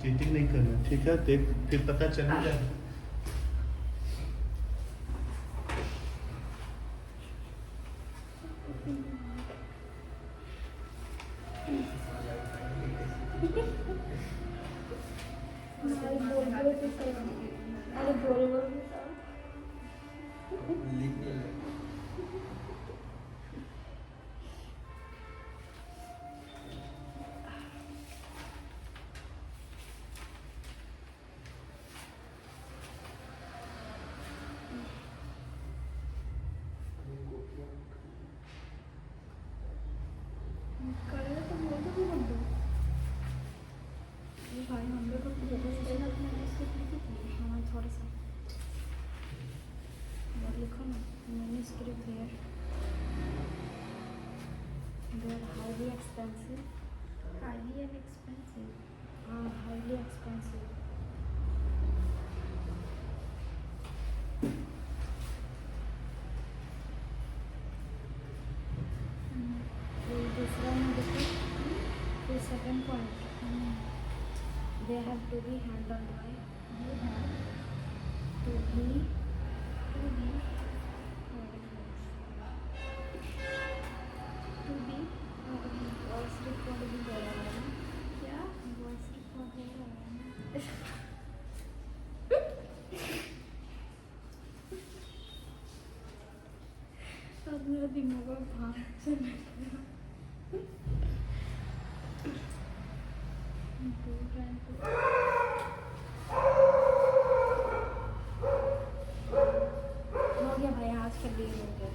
Cheating नहीं करना, ठीक है? देख फिर पता चलेगा। They're highly expensive. Highly and expensive. Highly expensive. This one, the second point. They have to be handled by. They have To be. Voice record भी हो रहा है ना? क्या? Voice record हो रहा है ना? अब मेरा दिमाग अब बाहर चला गया। हो गया भाई, आज का दिन हो गया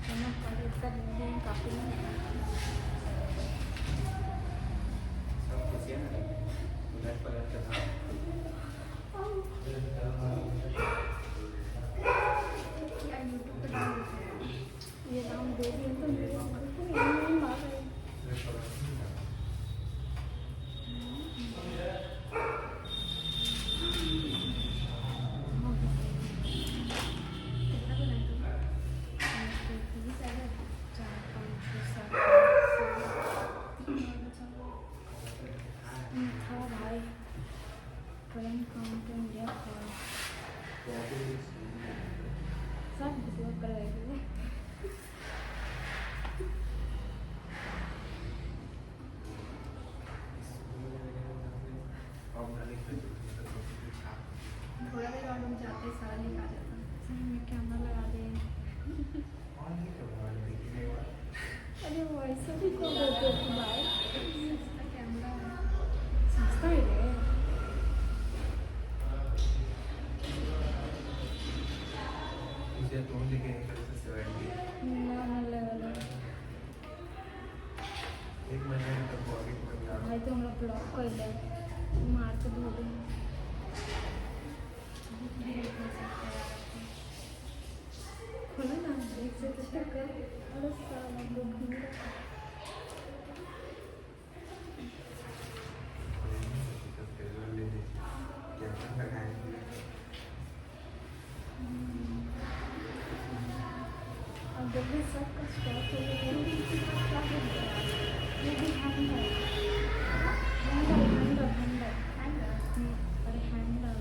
इतना पढ़े इतना दिन काफ़ी नहीं है। क्या YouTube पे डाल देते हैं? ये नाम दे दिया तो मेरे को नहीं मार रही। कितना बनाया था भाई करंट काउंट इंडिया का सब उपयोग कर रहे थे। थोड़ा देर और रुक जाते सारा लिखा जाता। में कैमरा लगा दे। अरे वैसे भी को देते थे भाई। इसका कैमरा सस्ता ही है। ना लेवल है भाई, तो हमरा ब्लॉक कर ले मार के धो दे। खोलो ना, देख सकते हो। अरे साला दुख नहीं रहा। और जल्दी सबका स्टॉप हो गया। क्या हो गया? ये भी हैंडल अरे हैंडल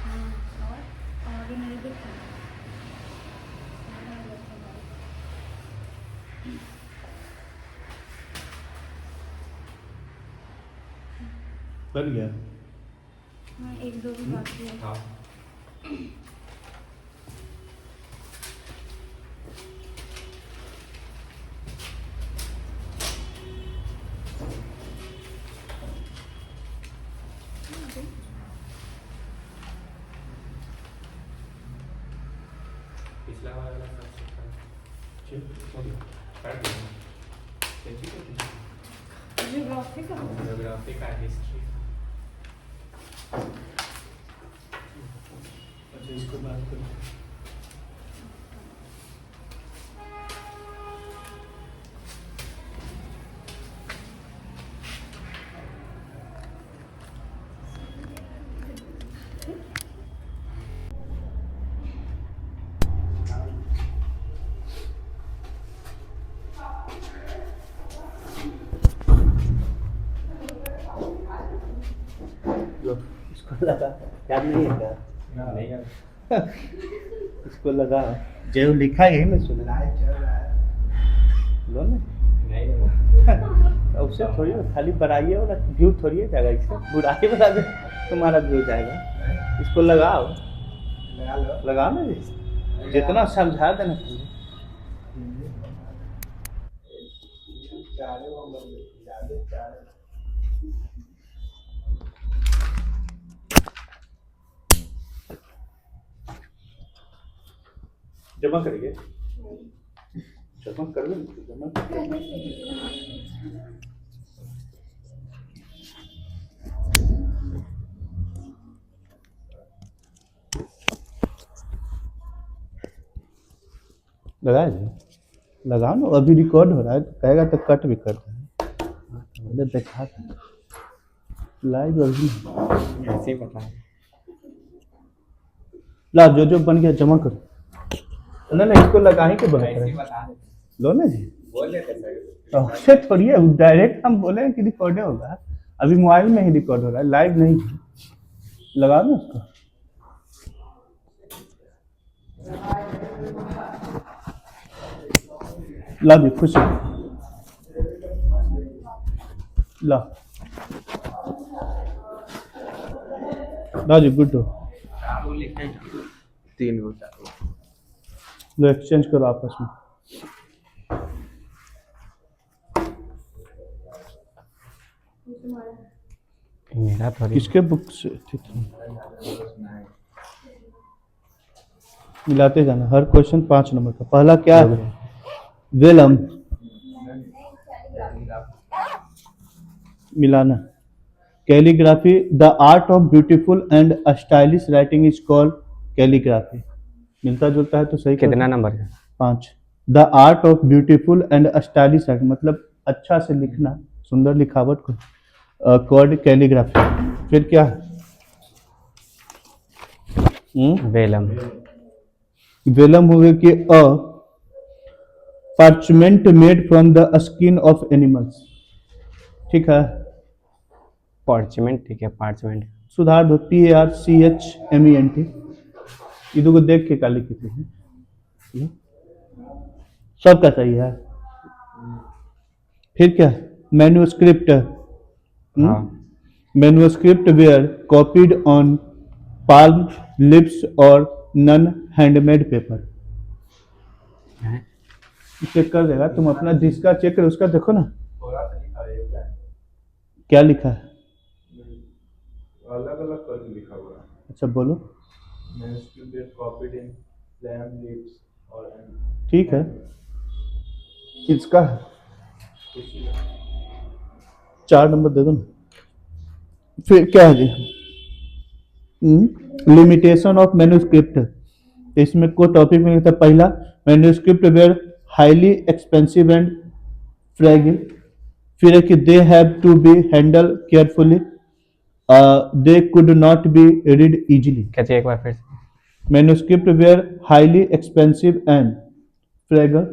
हाँ, और नहीं दिखा। बन गया। हाँ, एक दो भी बाकी है। पिछला वाला जियोग्राफी का ज्योग्राफी का हिस्ट्री। अच्छा, इसको बात करो। इसको लगा याद नहीं है क्या? नहीं यार इसको लगा जो लिखा यही में सुना लो ना। नहीं उससे थोड़ी खाली बढ़ाइए वाला व्यू थोड़ी है जाएगा, इससे बुराई वाला भी तुम्हारा व्यू जाएगा। इसको लगाओ, लगाओ ना जी, जितना समझा देना चाहिए। जमा करिए, जमा कर दो, जमा लगाए जी, लगाओ ना। अभी रिकॉर्ड हो रहा है, कहेगा तो कट भी कर दें। देखा लाइव अभी ऐसे ही बता ला, जो बन गया जमा करो ना। ना इसको लगा ही के बंद ऐसे ही करें, बता लो ना जी। बोल लेते सर उससे थोड़ी है, डायरेक्ट हम बोले कि रिकॉर्ड होगा। अभी मोबाइल में ही रिकॉर्ड हो रहा है, लाइव नहीं। लगाओ ना उसको। ला भी खुश हो। ला ला जी, गुड हो। 3 हो 4 लो एक्सचेंज करो आपस में। मेरा थोड़ी किसके बुक से थी? मिलाते जाना, हर क्वेश्चन 5 नंबर का। पहला क्या है? वेलम, मिलाना। Calligraphy, the art of beautiful and stylish writing is called calligraphy. मिलता जुलता है तो सही। कितना नंबर है? 5। The art of beautiful and stylish writing मतलब अच्छा से लिखना, सुंदर लिखावट को कॉल्ड कैलीग्राफी। फिर क्या है? वेलम वेलम हो गया कि a parchment made from the skin of animals. ठीक है, पार्चमेंट, ठीक है पार्चमेंट। सुधार दो, PARCHMENT। इधर को देख के क्या लिखी थी, सबका सही है। फिर क्या? मैन्युस्क्रिप्ट, हाँ manuscript were copied on palm leaves और नन हैंडमेड पेपर। है? चेक कर देगा, तुम अपना जिसका चेक करो उसका देखो ना क्या लिखा है। अलग अलग करके लिखा हुआ है। अच्छा बोलो। कॉपीड इन लैम लिप्स और ठीक है, किसका है? 4 नंबर दे दो ना। फिर क्या है जी? Limitation of manuscript. इसमें को टॉपिक में था पहला, manuscripts were highly expensive and fragile. फिर है कि they have to be handled carefully, they could not be read easily. कहते एक बार फिर से। Manuscript were highly expensive and fragile.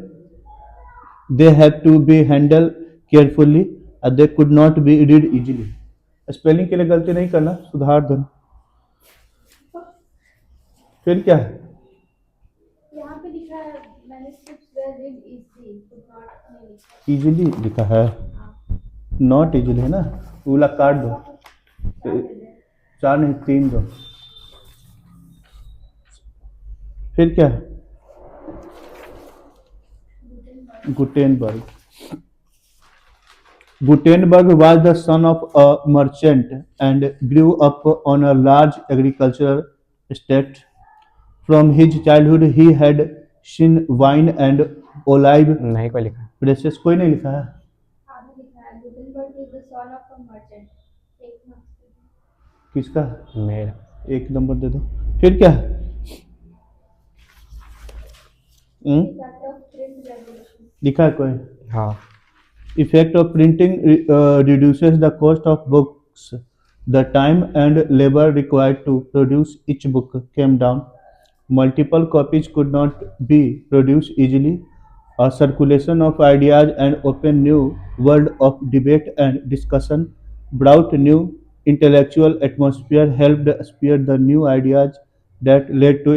They had to be handled carefully and they could not be read easily. Spelling के लिए गलती नहीं करना, सुधार दो। फिर क्या है? यहाँ पे लिखा है manuscripts were read easily, could not नहीं लिखा। इजीली लिखा है, नॉट इजीली है ना। वाला काट दो, 4 नहीं 3 दो। फिर क्या है? Gutenberg. Gutenberg was the son of a merchant and grew up on a large agricultural estate. From his childhood, he had seen wine and olive नहीं कोई लिखा। presses। कोई नहीं लिखा है। आगे लिखा है Gutenberg is the son of a merchant। एक नंबर। किसका? मेरा 1 नंबर दे दो। फिर क्या है? Effect of print revolution। लिखा है कोई? हाँ Effect of printing reduces the cost of books. The time and labor required to produce each book came down. Multiple copies could not be produced easily. A circulation of ideas and open new world of debate and discussion brought new intellectual atmosphere helped spur the new ideas that led to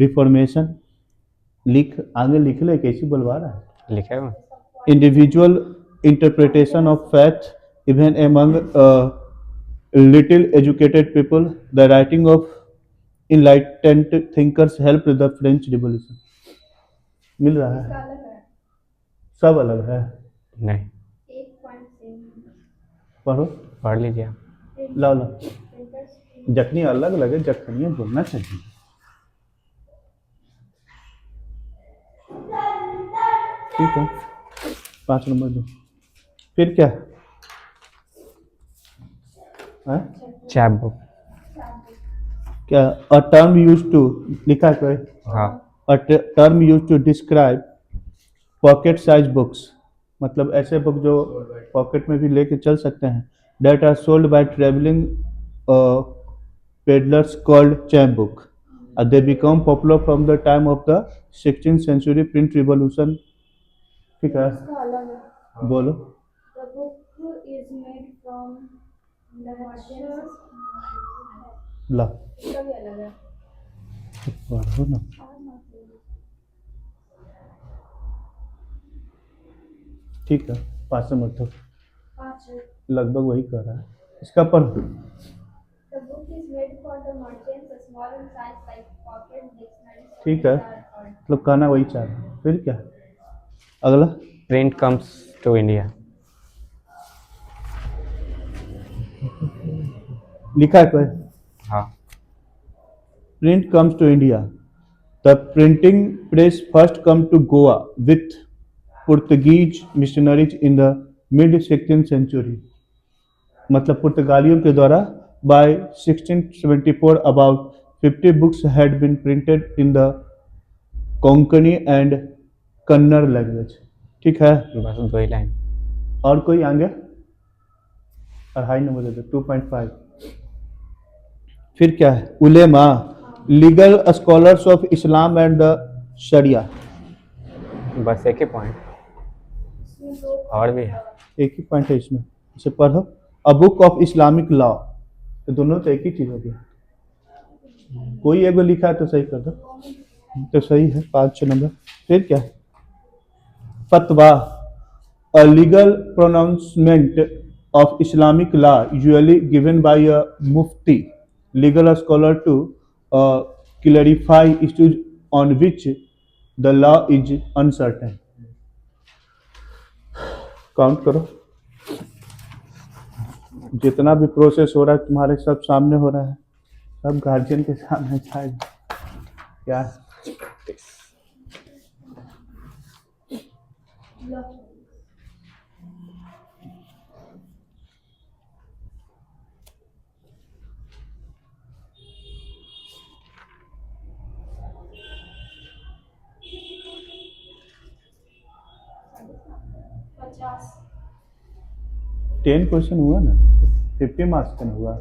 reformation. लिख आगे लिख ले कैसी बुलवा रहा है लिखा है वो? individual interpretation of faith even among little educated people. The writing of enlightened thinkers helped the French Revolution. मिल रहा है इसका अलग है सब अलग है नहीं, एक पॉइंट सेम पढ़ो पढ़ लीजिए आप। लाओ लाओ प्रिंटर्स जखनी अलग लगे जखनिया बोलना चाहिए ठीक है 5 नंबर दो फिर क्या है चैप बुक। क्या अ टर्म यूज टू लिखा है कोई हाँ, a term used to describe pocket size books मतलब ऐसे बुक जो पॉकेट में भी लेके चल सकते हैं that are sold by traveling peddlers called chap book. They become popular from the time of the 16th century print revolution. ठीक है इसका अलग है बोलो The book is made from lectures ला इसका भी अलग है पढ़ो ना ठीक है 5 नंबर तो 5 लगभग वही कर रहा है इसका पढ़ो The book is made for the merchants, small in size like pocket dictionaries. ठीक है मतलब कहना वही चाह रहा है फिर क्या अगला प्रिंट कम्स टू इंडिया। लिखा है कोई हाँ, print comes to India. The printing press first come to Goa with Portuguese missionaries in the mid 16th century. मतलब पुर्तगालियों के द्वारा by 1674 about 50 books had been printed in the Konkani and Kannada language. ठीक है बस 2 ही line. और कोई आगे अढ़ाई नंबर दे दो 2.5 फिर क्या है उलेमा legal scholars of Islam and the sharia बस एक ही पॉइंट, और भी है। एक ही पॉइंट है इसमें इसे पढ़ो a book of Islamic law तो दोनों तो एक ही चीज हो गया कोई एगो लिखा है तो सही कर दो तो सही है 5-6 नंबर फिर क्या है फतवा a legal pronouncement of Islamic law usually given by a mufti, legal scholar to clarify issues on which the law is uncertain. Count करो जितना भी प्रोसेस हो रहा है तुम्हारे सब सामने हो रहा है सब गार्जियन के सामने जाएगा क्या पचास 10 क्वेश्चन हुआ ना 50 मार्क्स का हुआ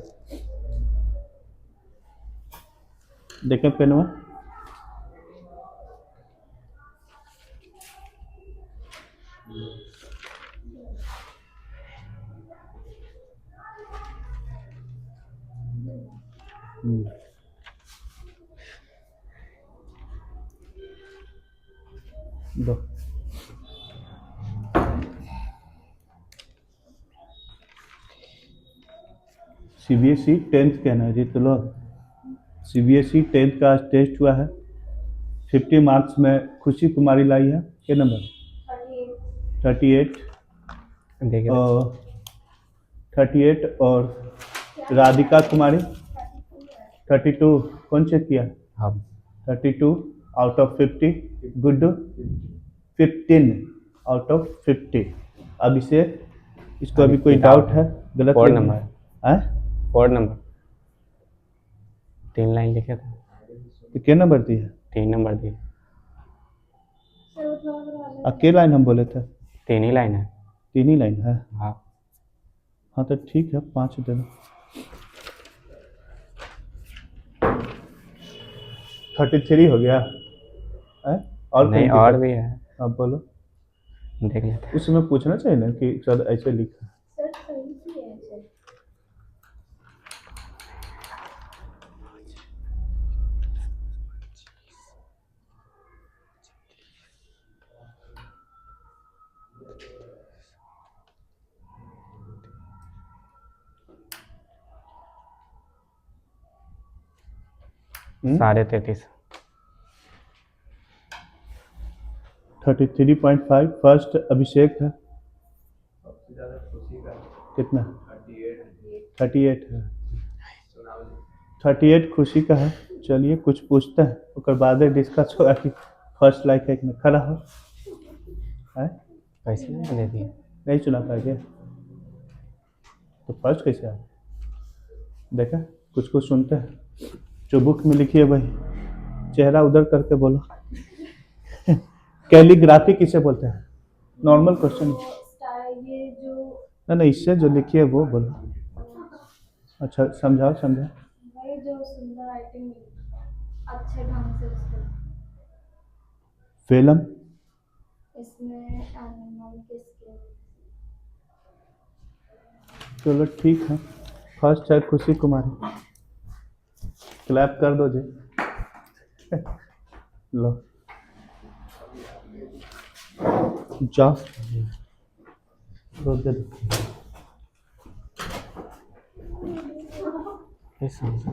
देखें पेन में दो सीबीएसई 10th कहना है जी तो लो सीबीएसई 10th का आज टेस्ट हुआ है 50 मार्क्स में खुशी कुमारी लाई है क्या नंबर 38 देखिए और 38 और राधिका कुमारी 32 कौन चेक किया हाँ 32 out of 50 Guddu 15 out of 50 अब इसे इसको अभी कोई डाउट है गलत 4 लिख दिया। नंबर हैं 4 नंबर 3 लाइन लिखे थे, तो क्या नंबर दी है 3 नंबर दिए। अकेले लाइन हम बोले थे 3 ही लाइन है। 3 ही लाइन है हाँ, हाँ तो ठीक है 5 दे दो 33 हो गया है और नहीं कहीं और दिक्कत? भी है, अब बोलो देख लेते हैं। उसमें पूछना चाहिए ना कि सर ऐसे लिखा सर सही ही है सर 33.5 33.5 फर्स्ट अभिषेक है। सबसे ज़्यादा खुशी का कितना? 38 38 है। सुनाओ जी। 38 खुशी का है। चलिए कुछ पूछते हैं उसके बाद डिस्कस होगा कि फर्स्ट लाइक है कि नहीं। खड़ा हो है? कैसे नहीं दे दिए? नहीं चुना पाएंगे तो फर्स्ट कैसे आया? देखा कुछ कुछ सुनते हैं जो बुक में लिखी है वही। चेहरा उधर करके बोलो। कैलीग्राफी किसे बोलते हैं? Normal question. ये जो ना इससे जो लिखी है वो बोलो। अच्छा समझाओ समझाओ। भाई जो सुंदर राइटिंग अच्छे ढंग से उसको फिल्म इसमें एनिमल के स्किन चलो ठीक है। फर्स्ट है खुशी कुमारी। क्लैप कर दो जी। लो जाओ रोक दे दो। ये समझो।